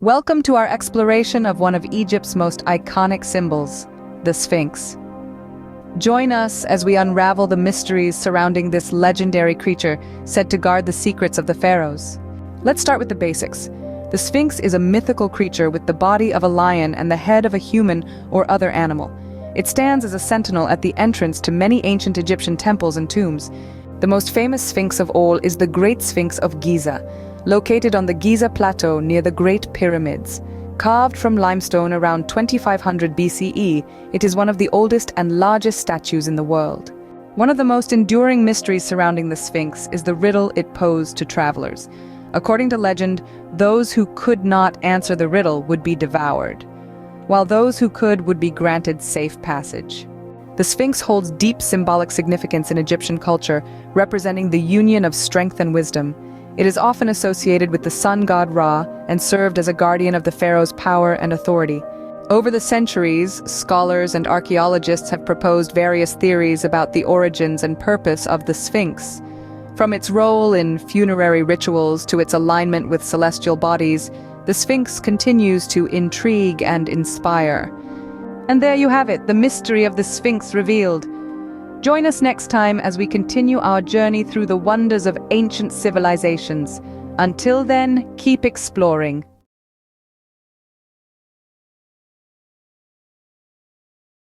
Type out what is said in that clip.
Welcome to our exploration of one of Egypt's most iconic symbols, the Sphinx. Join us as we unravel the mysteries surrounding this legendary creature said to guard the secrets of the pharaohs. Let's start with the basics. The Sphinx is a mythical creature with the body of a lion and the head of a human or other animal. It stands as a sentinel at the entrance to many ancient Egyptian temples and tombs. The most famous Sphinx of all is the Great Sphinx of Giza, located on the Giza Plateau near the Great Pyramids. Carved from limestone around 2500 BCE, it is one of the oldest and largest statues in the world. One of the most enduring mysteries surrounding the Sphinx is the riddle it posed to travelers. According to legend, those who could not answer the riddle would be devoured, while those who could would be granted safe passage. The Sphinx holds deep symbolic significance in Egyptian culture, representing the union of strength and wisdom. It is often associated with the sun god Ra and served as a guardian of the pharaoh's power and authority. Over the centuries, scholars and archaeologists have proposed various theories about the origins and purpose of the Sphinx. From its role in funerary rituals to its alignment with celestial bodies, the Sphinx continues to intrigue and inspire. And there you have it, the mystery of the Sphinx revealed. Join us next time as we continue our journey through the wonders of ancient civilizations. Until then, keep exploring.